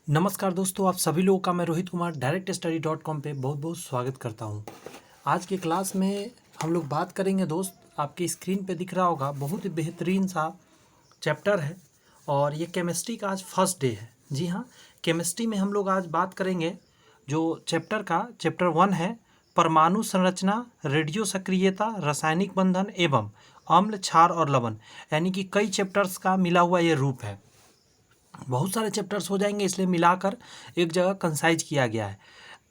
नमस्कार दोस्तों, आप सभी लोगों का मैं रोहित कुमार directstudy.com पे बहुत बहुत स्वागत करता हूँ। आज के क्लास में हम लोग बात करेंगे दोस्त, आपकी स्क्रीन पे दिख रहा होगा बहुत ही बेहतरीन सा चैप्टर है और ये केमिस्ट्री का आज फर्स्ट डे है। जी हाँ, केमिस्ट्री में हम लोग आज बात करेंगे जो चैप्टर 1 है, परमाणु संरचना, रेडियो सक्रियता, रासायनिक बंधन एवं अम्ल, क्षार और लवण, यानी कि कई चैप्टर्स का मिला हुआ ये रूप है। बहुत सारे चैप्टर्स हो जाएंगे, इसलिए मिलाकर एक जगह कंसाइज किया गया है।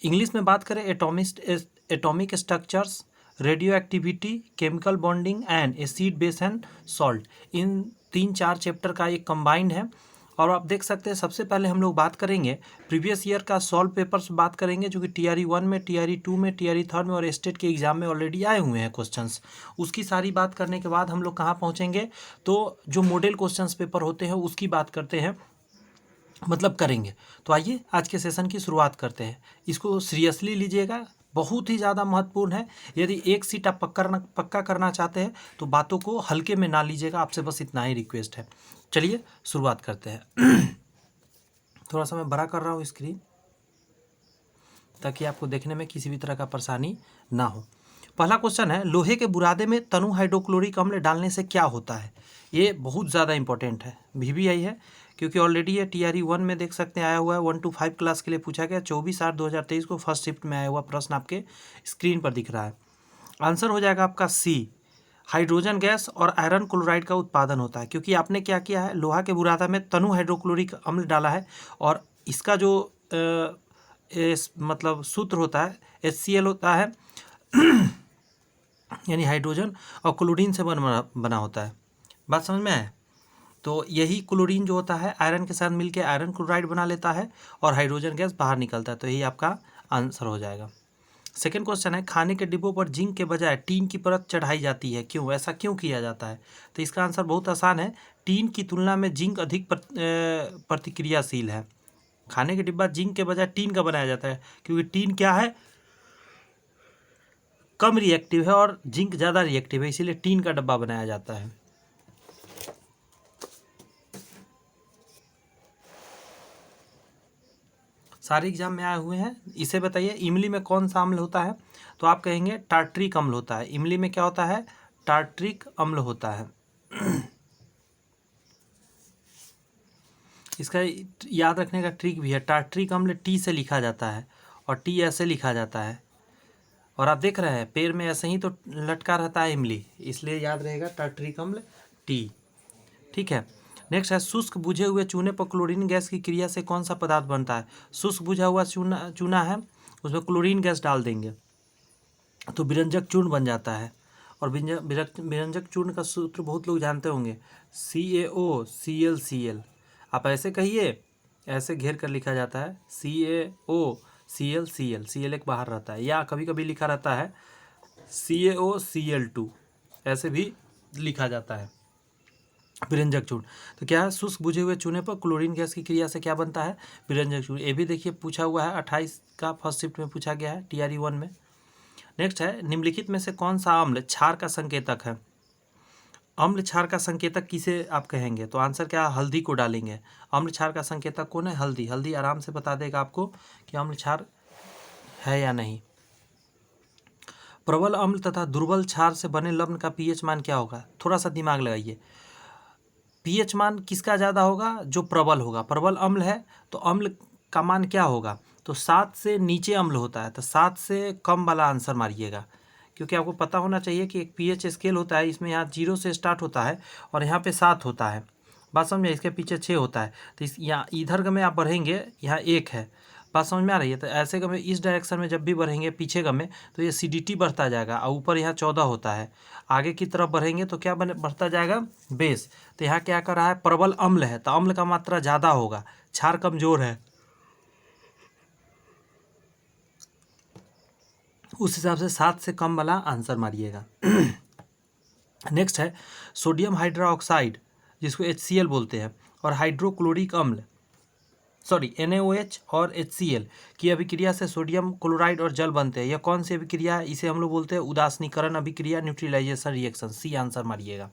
इंग्लिश में बात करें atomic structures, radio activity, chemical bonding and acid base and salt, in 3-4 chapter का एक कंबाइंड है। और आप देख सकते हैं सबसे पहले हम लोग बात करेंगे प्रीवियस ईयर का सॉल्व पेपर्स बात करेंगे, जो कि TRE 1 में, TRE 2 में, TRE 3 में और स्टेट के एग्जाम में ऑलरेडी आए हुए हैं क्वेश्चंस। उसकी सारी बात करने के बाद हम लोग कहाँ पहुँचेंगे, तो जो मॉडल क्वेश्चंस पेपर होते हैं उसकी बात करते हैं, मतलब करेंगे। तो आइए आज के सेशन की शुरुआत करते हैं। इसको सीरियसली लीजिएगा, बहुत ही ज़्यादा महत्वपूर्ण है। यदि एक सीट आप पक्का करना चाहते हैं तो बातों को हल्के में ना लीजिएगा, आपसे बस इतना ही रिक्वेस्ट है। चलिए शुरुआत करते हैं। थोड़ा सा मैं बड़ा कर रहा हूँ स्क्रीन, ताकि आपको देखने में किसी भी तरह का परेशानी ना हो। पहला क्वेश्चन है, लोहे के बुरादे में तनु हाइड्रोक्लोरिक अम्ल डालने से क्या होता है। ये बहुत ज़्यादा इंपॉर्टेंट है, VVI है, क्योंकि ऑलरेडी ये TRE 1 में देख सकते हैं आया हुआ है। 1 to 5 क्लास के लिए पूछा गया, 24/8/2023 को फर्स्ट शिफ्ट में आया हुआ प्रश्न आपके स्क्रीन पर दिख रहा है। आंसर हो जाएगा आपका C, हाइड्रोजन गैस और आयरन क्लोराइड का उत्पादन होता है। क्योंकि आपने क्या किया है, लोहा के बुरादा में तनु हाइड्रोक्लोरिक अम्ल डाला है और इसका जो मतलब सूत्र होता है HCl होता है, यानी हाइड्रोजन और क्लोरीन से बना होता है। बात समझ में आए? तो यही क्लोरीन जो होता है आयरन के साथ मिलकर आयरन क्लोराइड बना लेता है और हाइड्रोजन गैस बाहर निकलता है। तो यही आपका आंसर हो जाएगा। सेकेंड क्वेश्चन है, खाने के डिब्बों पर जिंक के बजाय टीन की परत चढ़ाई जाती है, क्यों, ऐसा क्यों किया जाता है? तो इसका आंसर बहुत आसान है, टीन की तुलना में जिंक अधिक प्रतिक्रियाशील है। खाने के डिब्बा जिंक के बजाय टीन का बनाया जाता है क्योंकि टीन क्या है, कम रिएक्टिव है और जिंक ज़्यादा रिएक्टिव है, इसीलिए टीन का डब्बा बनाया जाता है। सारे एग्जाम में आए हुए हैं। इसे बताइए, इमली में कौन सा अम्ल होता है? तो आप कहेंगे टार्ट्रिक अम्ल होता है। इमली में क्या होता है? टार्ट्रिक अम्ल होता है। इसका याद रखने का ट्रिक भी है, टार्ट्रिक अम्ल T से लिखा जाता है और T ऐसे लिखा जाता है। और आप देख रहे हैं पेड़ में ऐसे ही तो लटका रहता है इमली, इसलिए याद रहेगा टार्ट्रिक अम्ल T। ठीक है। नेक्स्ट है, शुष्क बुझे हुए चूने पर क्लोरीन गैस की क्रिया से कौन सा पदार्थ बनता है? शुष्क बुझा हुआ चूना है, उसमें क्लोरीन गैस डाल देंगे तो विरंजक चूर्ण बन जाता है। और विरंजक चूर्ण का सूत्र बहुत लोग जानते होंगे, CaOClCl। आप ऐसे कहिए, ऐसे घेर कर लिखा जाता है CaOClCl, Cl एक बाहर रहता है, या कभी कभी लिखा रहता है CaOCl2, ऐसे भी लिखा जाता है विरंजक चूर्ण। तो क्या है, शुष्क बुझे हुए चूने पर क्लोरीन गैस की क्रिया से क्या बनता है? विरंजक चूर्ण। ये भी देखिए पूछा हुआ है, 28 का फर्स्ट शिफ्ट में पूछा गया है TRE 1 में। नेक्स्ट है, निम्नलिखित में से कौन सा अम्ल क्षार का संकेतक है? अम्ल क्षार का संकेतक किसे आप कहेंगे? तो आंसर क्या, हल्दी को डालेंगे। अम्ल क्षार का संकेतक कौन है? हल्दी। हल्दी आराम से बता देगा आपको कि अम्ल क्षार है या नहीं। प्रबल अम्ल तथा दुर्बल क्षार से बने लवण का pH मान क्या होगा? थोड़ा सा दिमाग लगाइए। pH मान किसका ज़्यादा होगा? जो प्रबल होगा। प्रबल अम्ल है तो अम्ल का मान क्या होगा? तो 7 से नीचे अम्ल होता है, तो 7 से कम वाला आंसर मारिएगा। क्योंकि आपको पता होना चाहिए कि एक pH स्केल होता है, इसमें यहाँ 0 से स्टार्ट होता है और यहाँ पे 7 होता है। बात समझ में? इसके पीछे 6 होता है, तो इस यहाँ इधर में आप बढ़ेंगे, यहाँ 1 है। बात समझ में आ रही है? तो ऐसे में इस डायरेक्शन में जब भी बढ़ेंगे पीछे में, तो ये CDT बढ़ता जाएगा और ऊपर यहाँ 14 होता है। आगे की तरफ बढ़ेंगे तो क्या बढ़ता जाएगा? बेस। तो यहाँ क्या कर रहा है? प्रबल अम्ल है तो अम्ल का मात्रा ज़्यादा होगा, क्षार कमजोर है, उस हिसाब से 7 से कम वाला आंसर मारिएगा। नेक्स्ट है, सोडियम हाइड्रोक्साइड जिसको HCl बोलते हैं और हाइड्रोक्लोरिक अम्ल NaOH और HCl की अभिक्रिया से सोडियम क्लोराइड और जल बनते हैं। यह कौन सी अभिक्रिया है? इसे हम लोग बोलते हैं उदासीनीकरण अभिक्रिया, न्यूट्रलाइजेशन रिएक्शन। C आंसर मारिएगा।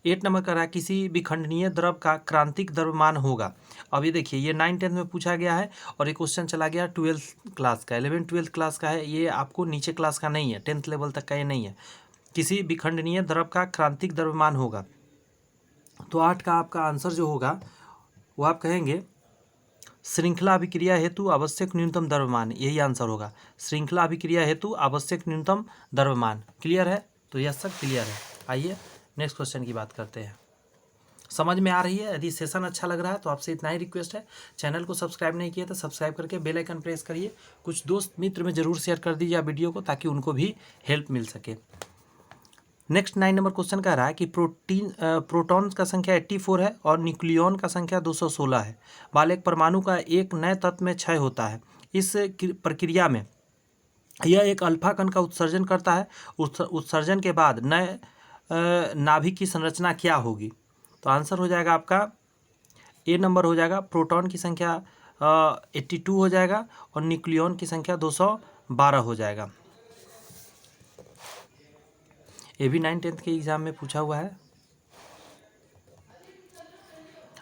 8 नंबर का रहा है किसी विखंडनीय द्रव का क्रांतिक द्रव्यमान होगा। अब ये देखिए ये 9-10 में पूछा गया है और ये क्वेश्चन चला गया 12th क्लास का, 11th-12th क्लास का है, ये आपको नीचे क्लास का नहीं है, 10th लेवल तक का ये नहीं है। किसी विखंडनीय द्रव का क्रांतिक द्रव्यमान होगा, तो 8 का आपका आंसर जो होगा वो आप कहेंगे श्रृंखला अभिक्रिया हेतु आवश्यक न्यूनतम द्रव्यमान, यही आंसर होगा। श्रृंखला अभिक्रिया हेतु आवश्यक न्यूनतम द्रव्यमान। क्लियर है? तो यह सब क्लियर है। आइए नेक्स्ट क्वेश्चन की बात करते हैं। समझ में आ रही है? यदि सेशन अच्छा लग रहा है तो आपसे इतना ही रिक्वेस्ट है, चैनल को सब्सक्राइब नहीं किया तो सब्सक्राइब करके बेल आइकन प्रेस करिए। कुछ दोस्त मित्र में ज़रूर शेयर कर दीजिए वीडियो को, ताकि उनको भी हेल्प मिल सके। नेक्स्ट 9 नंबर क्वेश्चन कह रहा है कि प्रोटॉन का संख्या 84 है और न्यूक्लियॉन का संख्या 216 है, वाले एक परमाणु का एक नए तत्व में क्षय होता है। इस प्रक्रिया में यह एक अल्फा कण का उत्सर्जन करता है। उत्सर्जन के बाद नए नाभिक की संरचना क्या होगी? तो आंसर हो जाएगा आपका ए नंबर हो जाएगा, प्रोटॉन की संख्या 82 हो जाएगा और न्यूक्लियॉन की संख्या 212 हो जाएगा। ये भी 9-10th के एग्जाम में पूछा हुआ है।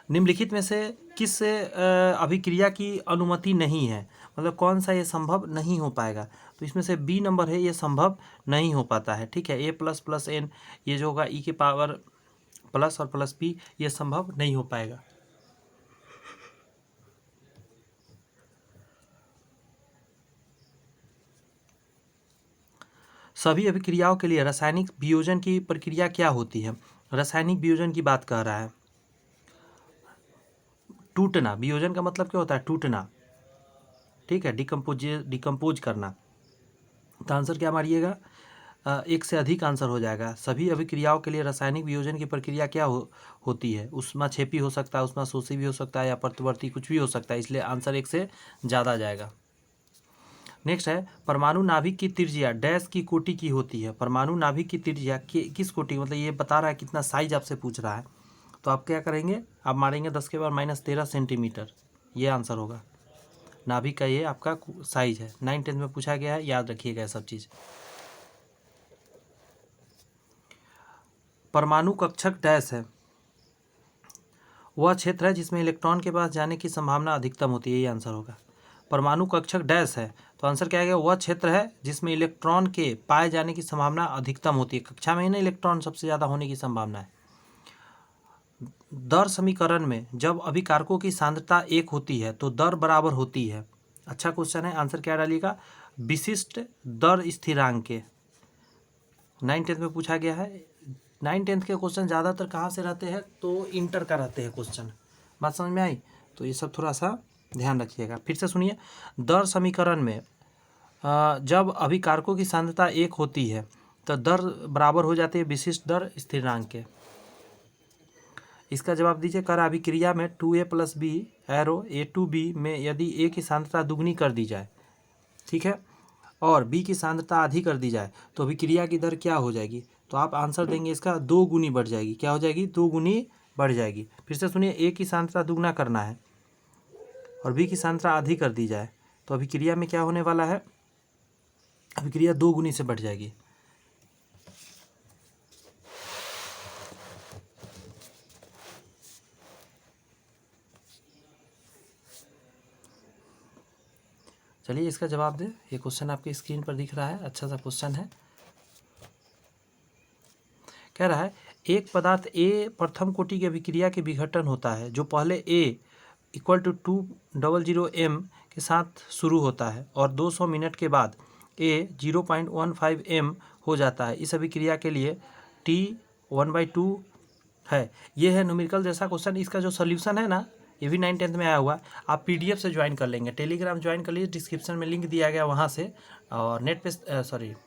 निम्नलिखित में से किस अभिक्रिया की अनुमति नहीं है, मतलब कौन सा ये संभव नहीं हो पाएगा? तो इसमें से बी नंबर है, ये संभव नहीं हो पाता है। ठीक है, A++N ये जो होगा ई के पावर प्लस और प्लस पी, ये संभव नहीं हो पाएगा। सभी अभिक्रियाओं के लिए रासायनिक वियोजन की प्रक्रिया क्या होती है? रासायनिक वियोजन की बात कर रहा है। टूटना, वियोजन का मतलब क्या होता है? टूटना। ठीक है, डिकम्पोज करना। तो आंसर क्या मारिएगा? एक से अधिक आंसर हो जाएगा। सभी अभिक्रियाओं के लिए रासायनिक वियोजन की प्रक्रिया क्या होती है? ऊष्माक्षेपी हो सकता है, ऊष्माशोषी भी हो सकता है, या प्रतिवर्ती, कुछ भी हो सकता है, इसलिए आंसर एक से ज़्यादा जाएगा। नेक्स्ट है परमाणु नाभिक की त्रिज्या डैश की कोटि की होती है। परमाणु नाभिक की त्रिज्या किस कोटि, मतलब ये बता रहा है कितना साइज आपसे पूछ रहा है। तो आप क्या करेंगे? आप मारेंगे 10 के पावर -13 सेंटीमीटर, ये आंसर होगा। नाभिक का ये आपका साइज है, 9-10 में पूछा गया है, याद रखिएगा ये सब चीज़। परमाणु कक्षक डैश है, वह क्षेत्र है जिसमें इलेक्ट्रॉन के पास जाने की संभावना अधिकतम होती है, ये आंसर होगा। परमाणु कक्षक डैश है, तो आंसर क्या है? वह क्षेत्र है जिसमें इलेक्ट्रॉन के पाए जाने की संभावना अधिकतम होती है। कक्षा में ही ना इलेक्ट्रॉन सबसे ज़्यादा होने की संभावना है। दर समीकरण में जब अभिकारकों की सांद्रता 1 होती है तो दर बराबर होती है। अच्छा क्वेश्चन है, आंसर क्या डालिएगा? विशिष्ट दर स्थिरांक के। 9-10 में पूछा गया है। 9-10 के क्वेश्चन ज़्यादातर कहाँ से रहते हैं? तो इंटर का रहते हैं क्वेश्चन। बात समझ में आई? तो ये सब थोड़ा सा ध्यान रखिएगा। फिर से सुनिए, दर समीकरण में जब अभिकारकों की सांद्रता 1 होती है तो दर बराबर हो जाती है विशिष्ट दर स्थिरांक के। इसका जवाब दीजिए। कर अभिक्रिया में 2A + B एरो A2B में यदि A की सांद्रता दुगनी कर दी जाए, ठीक है, और B की सांद्रता आधी कर दी जाए, तो अभिक्रिया की दर क्या हो जाएगी? तो आप आंसर देंगे इसका 2 गुनी बढ़ जाएगी। क्या हो जाएगी? 2 गुनी बढ़ जाएगी। फिर से सुनिए, A की सांद्रता दुगना करना है और B की सांद्रता आधी कर दी जाए, तो अभिक्रिया में क्या होने वाला है? अभिक्रिया 2 गुनी से बढ़ जाएगी। चलिए इसका जवाब दें। ये क्वेश्चन आपके स्क्रीन पर दिख रहा है, अच्छा सा क्वेश्चन है। कह रहा है एक पदार्थ A प्रथम कोटि की अभिक्रिया के विघटन होता है जो पहले A = 200 M के साथ शुरू होता है और 200 मिनट के बाद A 0.15 M हो जाता है। इस अभिक्रिया के लिए T 1/2 है। ये है न्यूमेरिकल जैसा क्वेश्चन। इसका जो सोल्यूशन है ना, ये भी 9-10 में आया हुआ है। आप PDF से ज्वाइन कर लेंगे, टेलीग्राम ज्वाइन कर लीजिए, डिस्क्रिप्शन में लिंक दिया गया वहाँ से, और नेट पे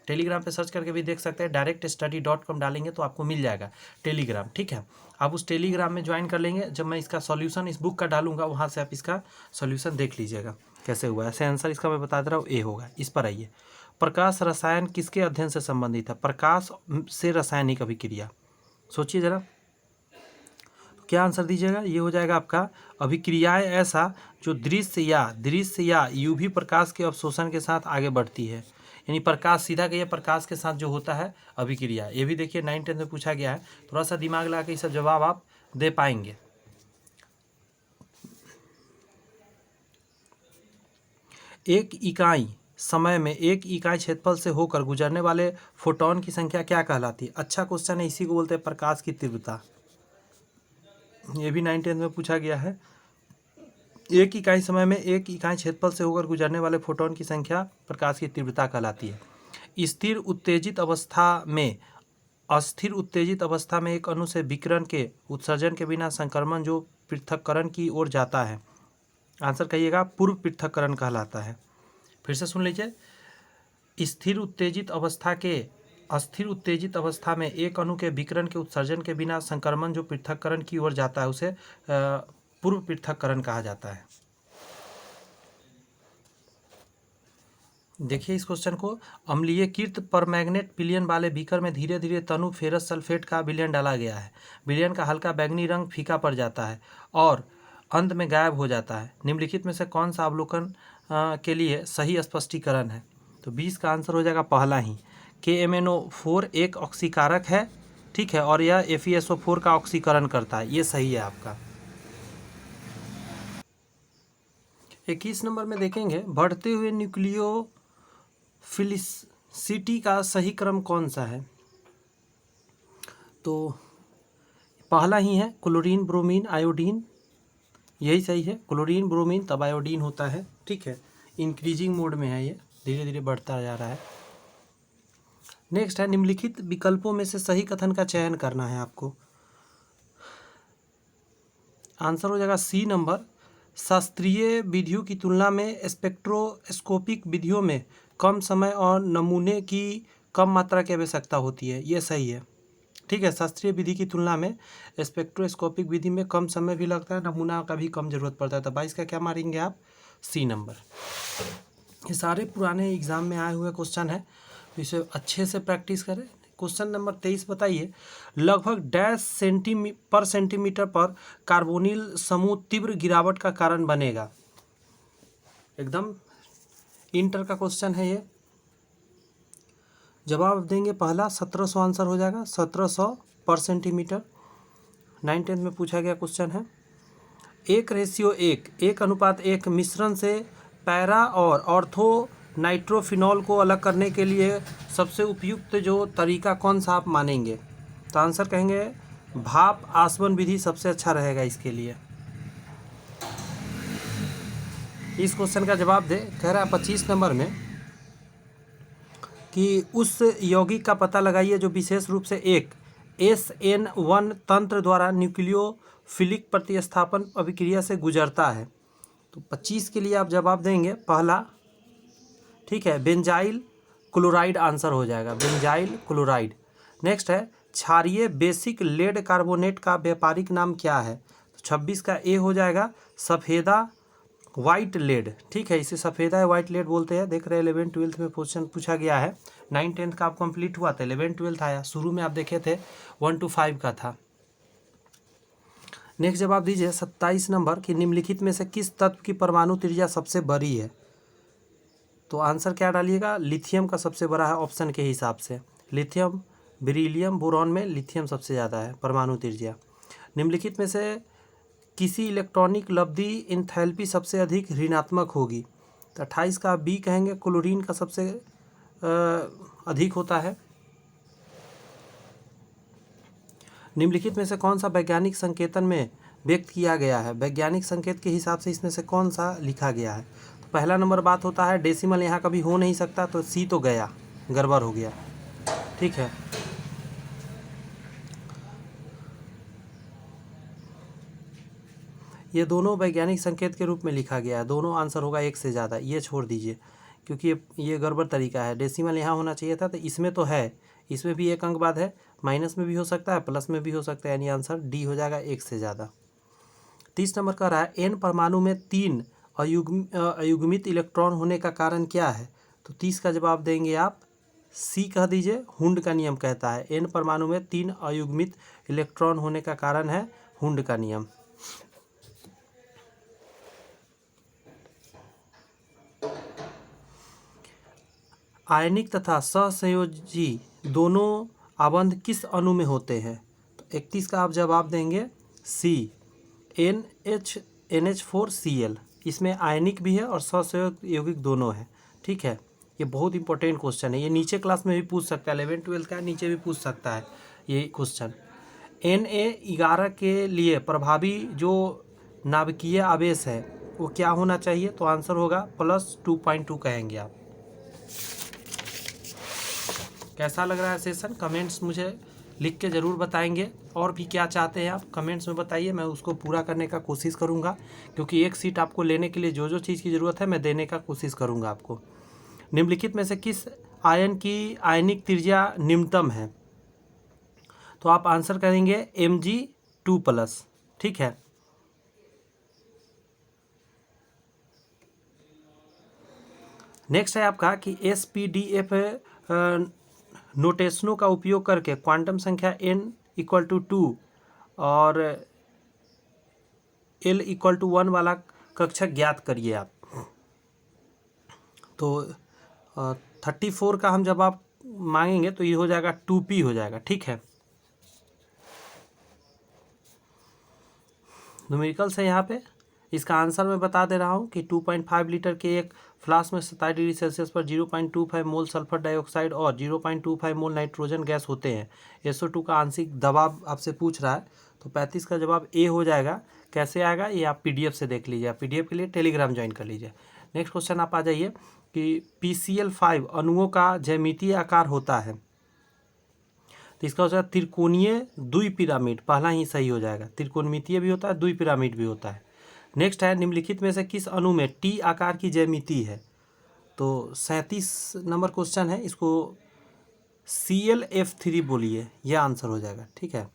टेलीग्राम पे सर्च करके भी देख सकते हैं। directstudy.com डालेंगे तो आपको मिल जाएगा टेलीग्राम, ठीक है। आप उस टेलीग्राम में ज्वाइन कर लेंगे। जब मैं इसका सॉल्यूशन इस बुक का डालूंगा, वहाँ से आप इसका सॉल्यूशन देख लीजिएगा कैसे हुआ है। ऐसे आंसर इसका मैं बता दे रहा हूँ, ए होगा। इस पर आइए, प्रकाश रसायन किसके अध्ययन से संबंधित है? प्रकाश से रासायनिक अभिक्रिया, सोचिए जरा, क्या आंसर दीजिएगा? ये हो जाएगा आपका अभिक्रियाएं ऐसा जो दृश्य या UV प्रकाश के अवशोषण के साथ आगे बढ़ती है। यानी प्रकाश, सीधा कहिए प्रकाश के साथ जो होता है अभिक्रिया। ये भी देखिए 9th-10th में पूछा गया है, थोड़ा सा दिमाग लगा के ये सब जवाब आप दे पाएंगे। एक इकाई समय में एक इकाई क्षेत्रफल से होकर गुजरने वाले फोटोन की संख्या क्या कहलाती है? अच्छा क्वेश्चन है, इसी को बोलते हैं प्रकाश की तीव्रता। ये भी 9th-10th में पूछा गया है। एक इकाई समय में एक इकाई क्षेत्रफल से होकर गुजरने वाले फोटोन की संख्या प्रकाश की तीव्रता कहलाती है। स्थिर उत्तेजित अवस्था में अस्थिर उत्तेजित अवस्था में एक अणु से विकिरण के उत्सर्जन के बिना संक्रमण जो पृथक्करण की ओर जाता है, आंसर कहिएगा पूर्व पृथक्करण कहलाता है। फिर से सुन लीजिए, अस्थिर उत्तेजित अवस्था में एक अणु के विकिरण के उत्सर्जन के बिना संक्रमण जो पृथक्करण की ओर जाता है उसे पूर्व पृथक्करण कहा जाता है। देखिए इस क्वेश्चन को, अम्लीयकृत परमैंगनेट विलयन वाले बीकर में धीरे धीरे तनु फेरस सल्फेट का विलयन डाला गया है। विलयन का हल्का बैंगनी रंग फीका पड़ जाता है और अंत में गायब हो जाता है। निम्नलिखित में से कौन सा अवलोकन के लिए सही स्पष्टीकरण है? तो 20 का आंसर हो जाएगा पहला ही। KMnO4 एक ऑक्सीकारक है, ठीक है, और यह FeSO4 का ऑक्सीकरण करता है, ये सही है आपका। 21 नंबर में देखेंगे, बढ़ते हुए न्यूक्लियोफिलिसिटी का सही क्रम कौन सा है? तो पहला ही है क्लोरीन ब्रोमीन आयोडीन, यही सही है। क्लोरीन ब्रोमीन तब आयोडीन होता है, ठीक है। इंक्रीजिंग मोड में है, ये धीरे धीरे बढ़ता जा रहा है। नेक्स्ट है, निम्नलिखित विकल्पों में से सही कथन का चयन करना है आपको। आंसर हो जाएगा सी नंबर, शास्त्रीय विधियों की तुलना में स्पेक्ट्रोस्कोपिक विधियों में कम समय और नमूने की कम मात्रा की आवश्यकता होती है, ये सही है, ठीक है। शास्त्रीय विधि की तुलना में स्पेक्ट्रोस्कोपिक विधि में कम समय भी लगता है, नमूना का भी कम जरूरत पड़ता है। तो 22 का क्या मारेंगे आप? C number. ये सारे पुराने एग्जाम में आए हुए क्वेश्चन है, तो इसे अच्छे से प्रैक्टिस करें। क्वेश्चन नंबर 23 बताइए, लगभग डैश सेंटीमीटर पर कार्बोनिल समूह तीव्र गिरावट का कारण बनेगा। एकदम इंटर का क्वेश्चन है ये। जवाब देंगे पहला 1700 आंसर हो जाएगा, 1700 पर सेंटीमीटर। 9th-10th में पूछा गया क्वेश्चन है। 1:1 मिश्रण से पैरा और ऑर्थो नाइट्रोफिनॉल को अलग करने के लिए सबसे उपयुक्त जो तरीका कौन सा आप मानेंगे? तो आंसर कहेंगे भाप आसवन विधि सबसे अच्छा रहेगा इसके लिए। इस क्वेश्चन का जवाब दे, कह रहा है 25 नंबर में कि उस यौगिक का पता लगाइए जो विशेष रूप से एक SN1 तंत्र द्वारा न्यूक्लियोफिलिक प्रतिस्थापन अभिक्रिया से गुजरता है। तो 25 के लिए आप जवाब देंगे पहला, ठीक है, बेंजाइल क्लोराइड आंसर हो जाएगा, बेंजाइल क्लोराइड। नेक्स्ट है, क्षारीय बेसिक लेड कार्बोनेट का व्यापारिक नाम क्या है? तो 26 का ए हो जाएगा, सफ़ेदा वाइट लेड, ठीक है, इसे सफ़ेदा वाइट लेड बोलते हैं। देख रहे हैं 11th-12th में क्वेश्चन पूछा गया है। 9th-10th का आप कंप्लीट हुआ था, 11th-12th आया, शुरू में आप देखे थे 1 to 5 का था। नेक्स्ट जवाब दीजिए 27 नंबर कि निम्नलिखित में से किस तत्व की परमाणु त्रिज्या सबसे बड़ी है? तो आंसर क्या डालिएगा? लिथियम का सबसे बड़ा है ऑप्शन के हिसाब से। लिथियम, बेरिलियम, बोरॉन में लिथियम सबसे ज़्यादा है परमाणु त्रिज्या। निम्नलिखित में से किसी इलेक्ट्रॉनिक लब्धि इंथैल्पी सबसे अधिक ऋणात्मक होगी? तो 28 का बी कहेंगे, क्लोरीन का सबसे अधिक होता है। निम्नलिखित में से कौन सा वैज्ञानिक संकेतन में व्यक्त किया गया है? वैज्ञानिक संकेत के हिसाब से इसमें से कौन सा लिखा गया है? तो पहला नंबर बात होता है डेसिमल यहाँ कभी हो नहीं सकता, तो सी तो गया, गड़बड़ हो गया, ठीक है। ये दोनों वैज्ञानिक संकेत के रूप में लिखा गया है, दोनों आंसर होगा एक से ज़्यादा, ये छोड़ दीजिए क्योंकि ये गड़बड़ तरीका है। डेसिमल यहाँ होना चाहिए था, तो इसमें तो है, इसमें भी एक अंक बाद है, माइनस में भी हो सकता है, प्लस में भी हो सकता है, यानी आंसर डी हो जाएगा एक से ज़्यादा। 30 नंबर का रहा है, एन परमाणु में 3 अयुग्मित इलेक्ट्रॉन होने का कारण क्या है? तो 30 का जवाब देंगे आप सी कह दीजिए, हुंड का नियम कहता है। एन परमाणु में 3 अयुग्मित इलेक्ट्रॉन होने का कारण है हुंड का नियम। आयनिक तथा सहसंयोजी दोनों आबंध किस अणु में होते हैं? तो 31 का आप जवाब देंगे सी, NH4Cl। इसमें आयनिक भी है और सहसंयोग यौगिक दोनों है। ठीक है, ये बहुत इंपॉर्टेंट क्वेश्चन है, ये नीचे क्लास में भी पूछ सकता है, 11-12 का नीचे भी पूछ सकता है ये क्वेश्चन। Na11 के लिए प्रभावी जो नाभिकीय आवेश है वो क्या होना चाहिए? तो आंसर होगा +2.2 कहेंगे आप। कैसा लग रहा है सेशन? कमेंट्स मुझे लिख के ज़रूर बताएंगे, और भी क्या चाहते हैं आप कमेंट्स में बताइए, मैं उसको पूरा करने का कोशिश करूंगा, क्योंकि एक सीट आपको लेने के लिए जो जो चीज़ की ज़रूरत है मैं देने का कोशिश करूंगा आपको। निम्नलिखित में से किस आयन की आयनिक त्रिज्या निम्नतम है? तो आप आंसर करेंगे Mg2+। ठीक है, नेक्स्ट है आपका कि SPDF नोटेशनों का उपयोग करके क्वांटम संख्या n=2 और l=1 वाला कक्षक ज्ञात करिए आप। तो 34 का हम जब आप मांगेंगे तो ये हो जाएगा 2p हो जाएगा। ठीक है, न्यूमेरिकल्स है यहाँ पे। इसका आंसर मैं बता दे रहा हूँ कि 2.5 लीटर के एक फ्लास्क में 27 डिग्री सेल्सियस पर 0.25 मोल सल्फर डाइऑक्साइड और 0.25 मोल नाइट्रोजन गैस होते हैं। SO2 का आंशिक दबाव आपसे पूछ रहा है, तो 35 का जवाब ए हो जाएगा। कैसे आएगा ये आप PDF से देख लीजिए, PDF के लिए टेलीग्राम ज्वाइन कर लीजिए। नेक्स्ट क्वेश्चन आप आ जाइए कि PCl5 अणुओं का ज्यामितीय आकार होता है, तो इसका हो जाएगा त्रिकोणीय द्विपिरामिड। पहला ही सही हो जाएगा, त्रिकोणमितीय भी होता है, द्विपिरामिड भी होता है। नेक्स्ट है निम्नलिखित में से किस अणु में T आकार की ज्यामिति है? तो 37 नंबर क्वेश्चन है, इसको ClF3 बोलिए, यह आंसर हो जाएगा। ठीक है,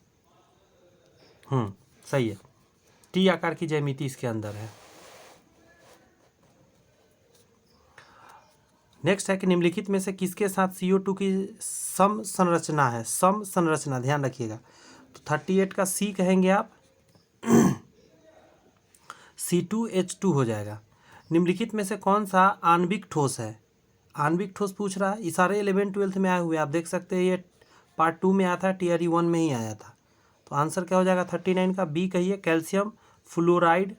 सही है, T आकार की ज्यामिति इसके अंदर है। नेक्स्ट है कि निम्नलिखित में से किसके साथ CO2 की सम संरचना है? सम संरचना ध्यान रखिएगा। तो 38 का C कहेंगे आप, C2H2 हो जाएगा। निम्नलिखित में से कौन सा आणविक ठोस है? आणविक ठोस पूछ रहा है, ये सारे 11-12 में आए हुए आप देख सकते हैं, ये पार्ट 2 में आया था, TRE 1 में ही आया था। तो आंसर क्या हो जाएगा? 39 का B कहिए, कैल्शियम फ्लोराइड।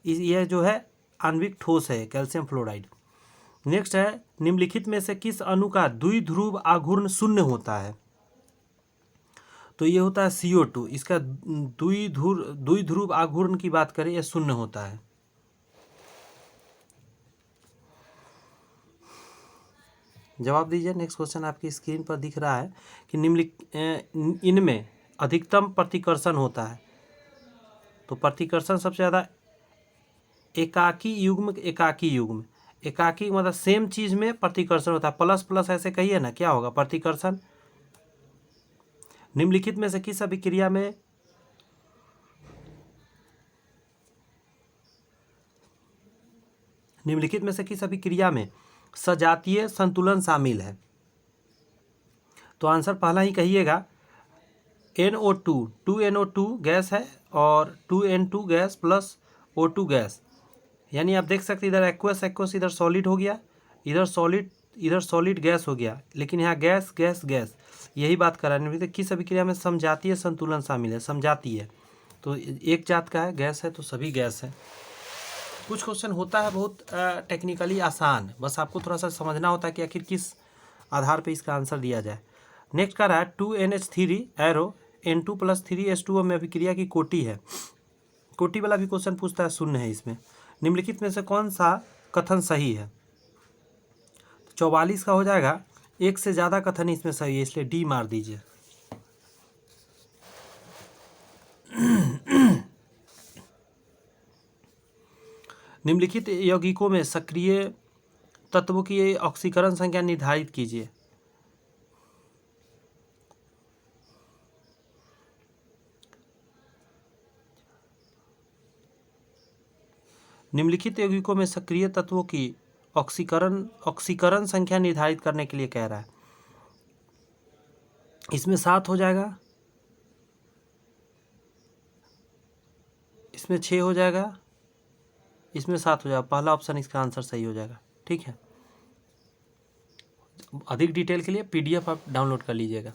यह जो है आणविक ठोस है, कैल्शियम फ्लोराइड। नेक्स्ट है निम्नलिखित में से किस अणु का द्विध्रुव आघूर्ण शून्य होता है? तो ये होता है CO2। इसका द्विध्रुव आघूर्ण की बात करें, यह शून्य होता है। जवाब दीजिए। नेक्स्ट क्वेश्चन आपकी स्क्रीन पर दिख रहा है कि इनमें अधिकतम प्रतिकर्षण होता है। तो प्रतिकर्षण सबसे ज़्यादा एकाकी युग्म, एकाकी मतलब सेम चीज़ में प्रतिकर्षण होता है। प्लस प्लस ऐसे कहिए ना, क्या होगा? प्रतिकर्षण। निम्नलिखित में से किस अभिक्रिया में सजातीय संतुलन शामिल है? तो आंसर पहला ही कहिएगा, NO2। 2NO2 गैस है और 2N2 gas plus O2 gas, यानी आप देख सकते इधर एक्वस इधर सॉलिड हो गया, इधर सॉलिड गैस हो गया, लेकिन यहाँ गैस गैस गैस, यही बात कर रहा है। किस अभिक्रिया में समजातीय संतुलन शामिल है? समजातीय, तो एक जात का है, गैस है तो सभी गैस है। कुछ क्वेश्चन होता है बहुत टेक्निकली आसान, बस आपको थोड़ा सा समझना होता है कि आखिर किस आधार पे इसका आंसर दिया जाए। नेक्स्ट का रहा है 2NH3 एरो N2+3H2O में अभिक्रिया की कोटि है। कोटि वाला भी क्वेश्चन पूछता है, शून्य है इसमें। निम्नलिखित में से कौन सा कथन सही है? 44 का हो जाएगा, एक से ज़्यादा कथन इसमें सही है, इसलिए D मार दीजिए। निम्नलिखित यौगिकों में सक्रिय तत्वों की ऑक्सीकरण संख्या निर्धारित कीजिए। निम्नलिखित यौगिकों में सक्रिय तत्वों की ऑक्सीकरण संख्या निर्धारित करने के लिए कह रहा है। इसमें 7 हो जाएगा, इसमें 6 हो जाएगा, इसमें 7 हो जाएगा। पहला ऑप्शन इसका आंसर सही हो जाएगा। ठीक है, अधिक डिटेल के लिए PDF आप डाउनलोड कर लीजिएगा।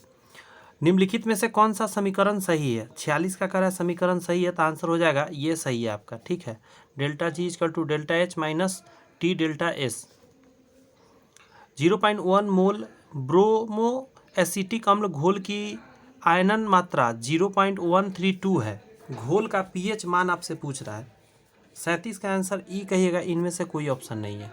निम्नलिखित में से कौन सा समीकरण सही है? 46 का कह रहा है समीकरण सही है, तो आंसर हो जाएगा ये सही है आपका, ठीक है। Delta G equal to delta H minus T delta S. 0.1 mole bromo acetic अम्ल घोल की आयनन मात्रा 0.132 है। घोल का pH मान आपसे पूछ रहा है। 37 का आंसर ई कहिएगा, इनमें से कोई ऑप्शन नहीं है।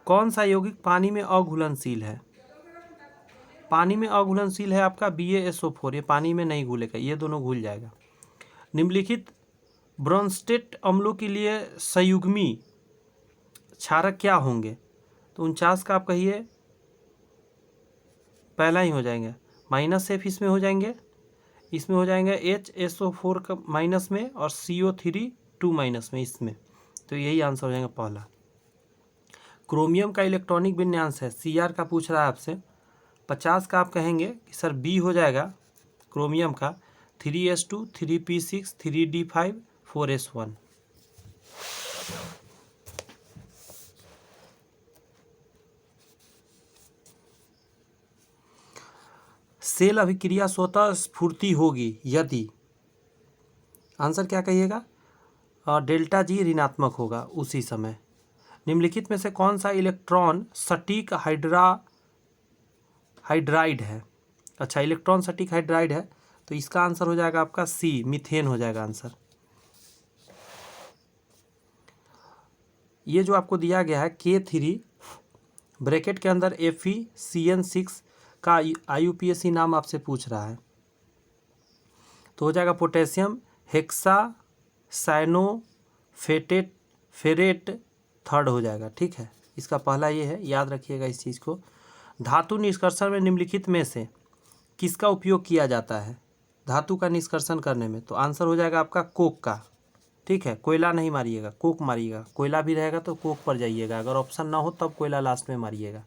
कौन सा यौगिक पानी में अघुलनशील है? पानी में अघुलनशील है आपका BaSO4, ये पानी में नहीं घुलेगा, ये दोनों घुल जाएगा। निम्नलिखित ब्रोंस्टेट अम्लों के लिए संयुग्मी क्षारक क्या होंगे? तो 49 का आप कहिए पहला ही हो जाएंगे, -F इसमें हो जाएंगे, इसमें हो जाएंगे HSO4 का माइनस में और CO3 2 माइनस में इसमें, तो यही आंसर हो जाएगा पहला। क्रोमियम का इलेक्ट्रॉनिक विन्यास है, CR का पूछ रहा है आपसे। 50 का आप कहेंगे कि सर बी हो जाएगा क्रोमियम का 3s2 3p6 3d5 4s1। Cell अभिक्रिया स्वतः स्फूर्ति होगी यदि, आंसर क्या कहिएगा? डेल्टा जी ऋणात्मक होगा उसी समय। निम्नलिखित में से कौन सा इलेक्ट्रॉन सटीक हाइड्राइड है? अच्छा, इलेक्ट्रॉन सटीक हाइड्राइड है, तो इसका आंसर हो जाएगा आपका सी, मीथेन हो जाएगा आंसर। ये जो आपको दिया गया है K3 ब्रैकेट के अंदर FeCN6 का IUPAC नाम आपसे पूछ रहा है, तो हो जाएगा पोटेशियम हेक्सा फेरेट थर्ड हो जाएगा, ठीक है। इसका पहला ये है, याद रखिएगा इस चीज़ को। धातु निष्कर्षण में निम्नलिखित में से किसका उपयोग किया जाता है धातु का निष्कर्षण करने में? तो आंसर हो जाएगा आपका कोक का, ठीक है। कोयला नहीं मारिएगा, कोक मारिएगा। कोयला भी रहेगा तो कोक पर जाइएगा, अगर ऑप्शन ना हो तब कोयला लास्ट में मारिएगा।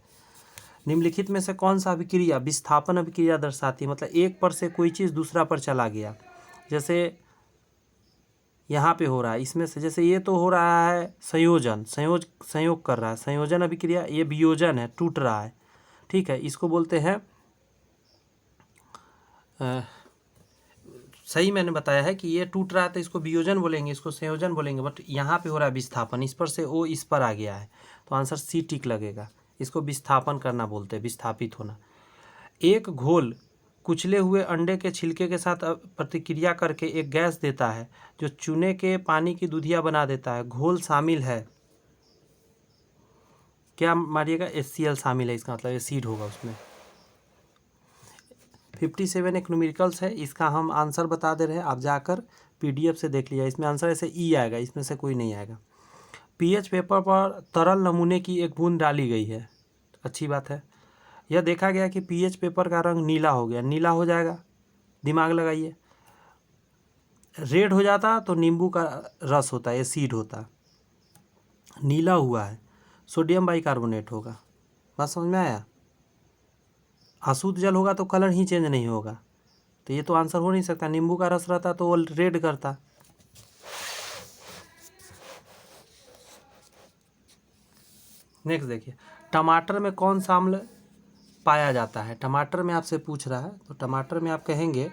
निम्नलिखित में से कौन सा अभिक्रिया विस्थापन अभिक्रिया दर्शाती है? मतलब एक पर से कोई चीज़ दूसरा पर चला गया, जैसे यहाँ पे हो रहा है इसमें से, जैसे ये तो हो रहा है संयोग कर रहा है, संयोजन अभिक्रिया। ये वियोजन है, टूट रहा है, ठीक है। इसको बोलते हैं सही मैंने बताया है कि ये टूट रहा है तो इसको वियोजन बोलेंगे, इसको संयोजन बोलेंगे, बट यहाँ पे हो रहा है विस्थापन, इस पर से वो इस पर आ गया है, तो आंसर सी टिक लगेगा। इसको विस्थापन करना बोलते हैं, विस्थापित होना। एक घोल कुचले हुए अंडे के छिलके के साथ प्रतिक्रिया करके एक गैस देता है जो चूने के पानी की दूधिया बना देता है। घोल शामिल है, क्या मारिएगा? HCl शामिल है, इसका मतलब एसिड होगा उसमें। 57 एक न्यूमेरिकल्स है, इसका हम आंसर बता दे रहे हैं, आप जाकर PDF से देख लीजिए। इसमें आंसर ऐसे ई आएगा, इसमें से कोई नहीं आएगा। pH पेपर पर तरल नमूने की एक बूंद डाली गई है, अच्छी बात है। यह देखा गया कि pH पेपर का रंग नीला हो गया, नीला हो जाएगा, दिमाग लगाइए। रेड हो जाता तो नींबू का रस होता है, एसिड होता। नीला हुआ है, सोडियम बाइकार्बोनेट होगा। बात समझ में आया? अशुद्ध जल होगा तो कलर ही चेंज नहीं होगा, तो ये तो आंसर हो नहीं सकता। नींबू का रस रहता तो वो रेड करता। नेक्स्ट देखिए, टमाटर में कौन सा अम्ल पाया जाता है? टमाटर में आपसे पूछ रहा है, तो टमाटर में आप कहेंगे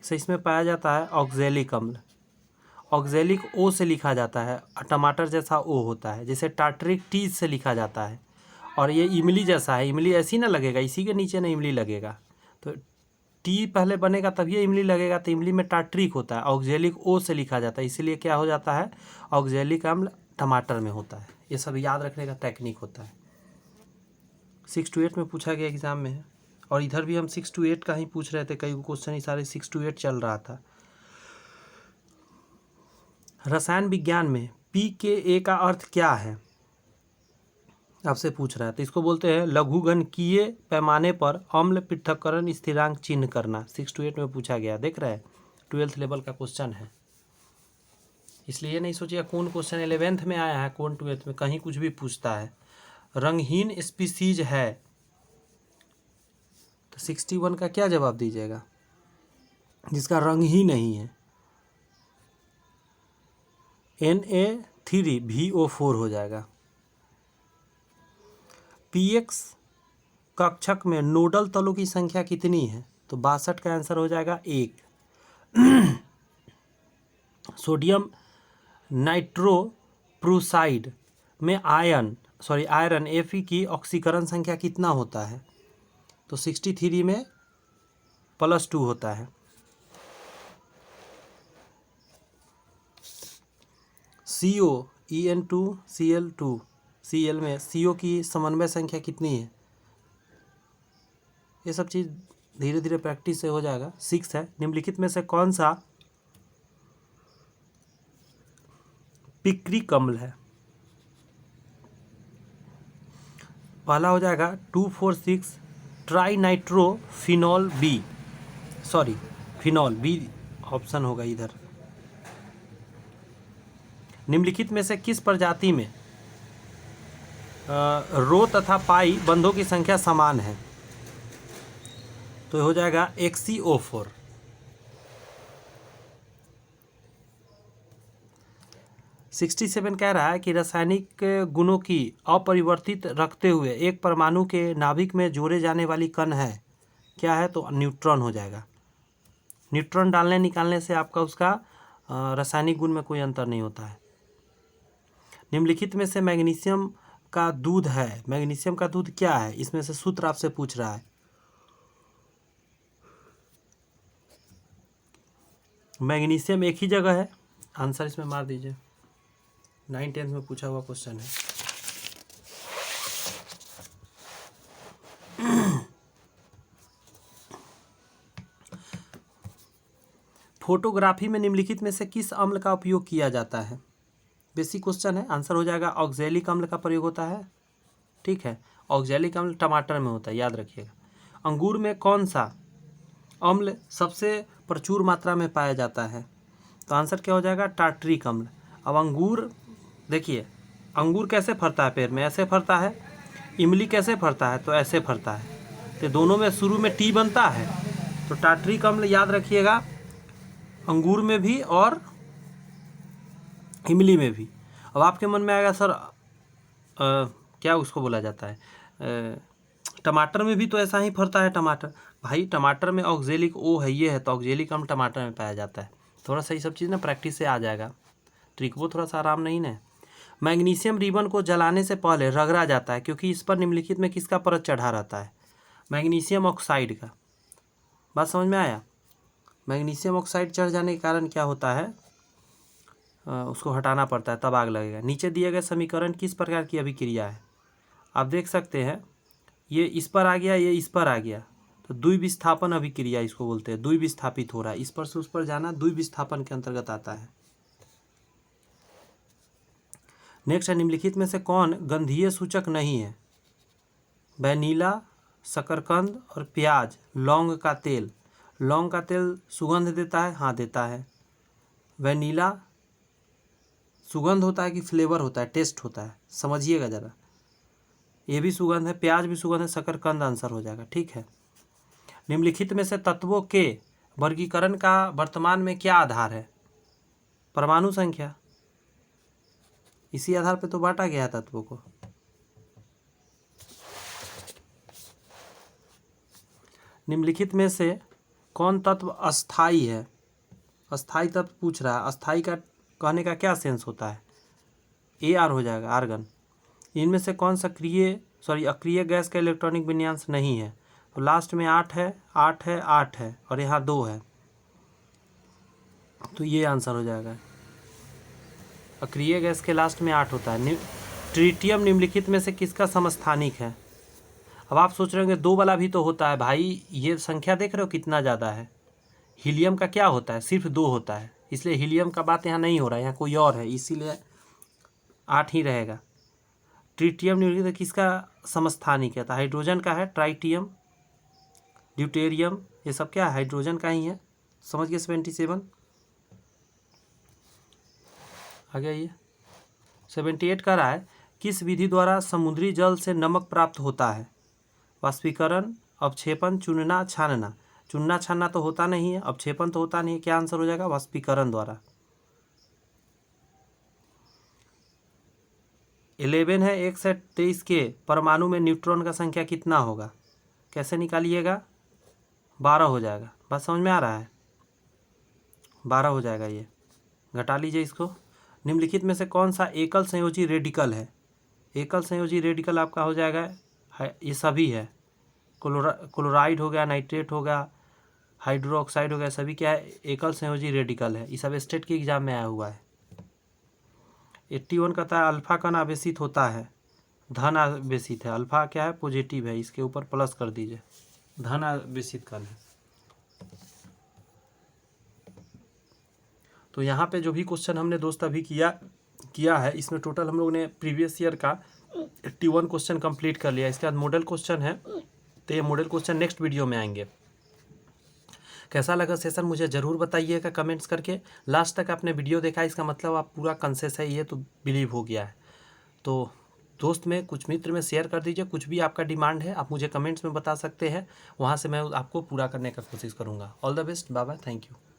कि इसमें पाया जाता है ऑक्जेलिक अम्ल। ऑक्जेलिक O से लिखा जाता है, टमाटर जैसा O होता है, जैसे टार्टरिक T से लिखा जाता है। और ये इमली जैसा है, इमली ऐसी ना लगेगा, इसी के नीचे ना इमली लगेगा, तो T पहले बनेगा तभी ये इमली लगेगा, तो इमली में टार्टरिक होता है, ऑक्जेलिक O से लिखा जाता है, इसीलिए क्या हो जाता है? ऑक्जेलिक अम्ल टमाटर में होता है। ये सब याद रखने का टेक्निक होता है। 6 to 8 में पूछा गया एग्जाम में है, और इधर भी हम 6 to 8 का ही पूछ रहे थे, कई क्वेश्चन ही सारे 6 to 8 चल रहा था। रसायन विज्ञान में pKa का अर्थ क्या है आपसे पूछ रहा है, तो इसको बोलते हैं लघुगणकीय पैमाने पर अम्ल पृथक्करण स्थिरांक चिन्ह करना। 6 to 8 में पूछा गया, देख रहे हैं, 12th लेवल का क्वेश्चन है, इसलिए ये नहीं सोचिए कौन क्वेश्चन 11th में आया है कौन 12th में, कहीं कुछ भी पूछता है। रंगहीन स्पीसीज है, तो 61 का क्या जवाब दीजिएगा जिसका रंग ही नहीं है? 3 VO4 हो जाएगा। PX कक्षक में नोडल तलों की संख्या कितनी है? तो 62 का आंसर हो जाएगा 1। सोडियम नाइट्रोप्रूसाइड में आयरन Fe की ऑक्सीकरण संख्या कितना होता है? तो 63 में +2 होता है। CO En2Cl2 Cl में CO की समन्वय संख्या कितनी है? ये सब चीज़ धीरे धीरे प्रैक्टिस से हो जाएगा। 6 है। निम्नलिखित में से कौन सा पिक्रिक अम्ल है? पहला हो जाएगा 2,4,6 trinitrophenol B, phenol B option होगा इधर। निम्नलिखित में से किस प्रजाति में रो तथा पाई बंधों की संख्या समान है? तो ये हो जाएगा XeO4। सिक्सटी 67 कह रहा है कि रासायनिक गुणों की अपरिवर्तित रखते हुए एक परमाणु के नाभिक में जोड़े जाने वाली कण है, क्या है? तो न्यूट्रॉन हो जाएगा। न्यूट्रॉन डालने निकालने से आपका उसका रासायनिक गुण में कोई अंतर नहीं होता है। निम्नलिखित में से मैग्नीशियम का दूध है, मैग्नीशियम का दूध क्या है? इसमें से सूत्र आपसे पूछ रहा है। मैग्नीशियम एक ही जगह है, आंसर इसमें मार दीजिए। 9th-10th में पूछा हुआ क्वेश्चन है। फोटोग्राफी में निम्नलिखित में से किस अम्ल का उपयोग किया जाता है? बेसिक क्वेश्चन है, आंसर हो जाएगा ऑक्जेलिक अम्ल का प्रयोग होता है। ठीक है, ऑक्जेलिक अम्ल टमाटर में होता है, याद रखिएगा। अंगूर में कौन सा अम्ल सबसे प्रचुर मात्रा में पाया जाता है? तो आंसर क्या हो जाएगा? टार्ट्रिक अम्ल। अब अंगूर देखिए, अंगूर कैसे फरता है? पेड़ में ऐसे फरता है। इमली कैसे फरता है? तो ऐसे फरता है। तो दोनों में शुरू में टी बनता है, तो टार्ट्रिक अम्ल याद रखिएगा, अंगूर में भी और इमली में भी। अब आपके मन में आएगा सर क्या उसको बोला जाता है, टमाटर में भी तो ऐसा ही फरता है टमाटर। भाई टमाटर में ऑक्जेलिक ओ है, ये है, तो ऑक्जेलिक अम्ल टमाटर में पाया जाता है। थोड़ा सा ये सब चीज़ ना प्रैक्टिस से आ जाएगा, ट्रिक वो थोड़ा सा आराम नहीं ना। मैग्नीशियम रिबन को जलाने से पहले रगड़ा जाता है क्योंकि इस पर निम्नलिखित में किसका परत चढ़ा रहता है? मैग्नीशियम ऑक्साइड का। बात समझ में आया? मैग्नीशियम ऑक्साइड चढ़ जाने के कारण क्या होता है, उसको हटाना पड़ता है, तब आग लगेगा। नीचे दिए गए समीकरण किस प्रकार की अभिक्रिया है? आप देख सकते हैं, ये इस पर आ गया, ये इस पर आ गया, तो द्विविस्थापन अभिक्रिया इसको बोलते हैं। द्विविस्थापित हो रहा है, इस पर से उस पर जाना द्विविस्थापन के अंतर्गत आता है। नेक्स्ट है, निम्नलिखित में से कौन गंधीय सूचक नहीं है? वैनिला, शकरकंद और प्याज। लौंग का तेल, लौंग का तेल सुगंध देता है? हाँ देता है। वैनिला सुगंध होता है कि फ्लेवर होता है, टेस्ट होता है, समझिएगा ज़रा। ये भी सुगंध है, प्याज भी सुगंध है, शकरकंद आंसर हो जाएगा। ठीक है। निम्नलिखित में से तत्वों के वर्गीकरण का वर्तमान में क्या आधार है? परमाणु संख्या। इसी आधार पर तो बांटा गया है तत्वों को। निम्नलिखित में से कौन तत्व अस्थाई है? अस्थाई तत्व पूछ रहा है। अस्थाई का कहने का क्या सेंस होता है? AR हो जाएगा, आर्गन। इनमें से कौन सा अक्रिय गैस का इलेक्ट्रॉनिक विन्यास नहीं है? तो लास्ट में 8 है, 8 है, 8 है और यहाँ 2 है, तो ये आंसर हो जाएगा। अक्रिय गैस के लास्ट में 8 होता है। ट्रिटियम निम्नलिखित में से किसका समस्थानिक है? अब आप सोच रहे होंगे 2 वाला भी तो होता है। भाई ये संख्या देख रहे हो कितना ज़्यादा है। हीलियम का क्या होता है? सिर्फ 2 होता है, इसलिए हीलियम का बात यहाँ नहीं हो रहा है, यहाँ कोई और है, इसीलिए 8 ही रहेगा। ट्रिटियम निम्नलिखित किसका समस्थानिक है? तो हाइड्रोजन का है। ट्राइटियम, ड्यूटेरियम, ये सब क्या है? हाइड्रोजन का ही है। समझ गए? 77 आ गया। ये 78 का रहा है, किस विधि द्वारा समुद्री जल से नमक प्राप्त होता है? वाष्पीकरण, अवक्षेपण, चुनना, छानना। चुनना छानना तो होता नहीं है, अवक्षेपण तो होता नहीं है, क्या आंसर हो जाएगा? वाष्पीकरण द्वारा। 11 है 1 से 23 के परमाणु में न्यूट्रॉन का संख्या कितना होगा? कैसे निकालिएगा? 12 हो जाएगा। बात समझ में आ रहा है? 12 हो जाएगा। ये घटा लीजिए इसको। निम्नलिखित में से कौन सा एकल संयोजी रेडिकल है? एकल संयोजी रेडिकल आपका हो जाएगा ये सभी है। क्लोराइड हो गया, नाइट्रेट हो गया, हाइड्रोक्साइड हो गया, सभी क्या है? एकल संयोजी रेडिकल है। ये सब स्टेट के एग्जाम में आया हुआ है। 81 कहता है अल्फा कण आवेशित होता है, धन आवेशित है। अल्फा क्या है? पॉजिटिव है, इसके ऊपर प्लस कर दीजिए, धन आवेशित कण है। तो यहाँ पे जो भी क्वेश्चन हमने दोस्त अभी किया है, इसमें टोटल हम लोगों ने प्रीवियस ईयर का 81 क्वेश्चन कंप्लीट कर लिया। इसके बाद मॉडल क्वेश्चन है, तो ये मॉडल क्वेश्चन नेक्स्ट वीडियो में आएंगे। कैसा लगा सेशन मुझे ज़रूर बताइएगा कमेंट्स करके। लास्ट तक आपने वीडियो देखा, इसका मतलब आप पूरा कॉन्शियस है, ये तो बिलीव हो गया है। तो दोस्त में कुछ मित्र में शेयर कर दीजिए। कुछ भी आपका डिमांड है आप मुझे कमेंट्स में बता सकते हैं, वहाँ से मैं आपको पूरा करने का कोशिश करूँगा। All the best, bye bye, thank you.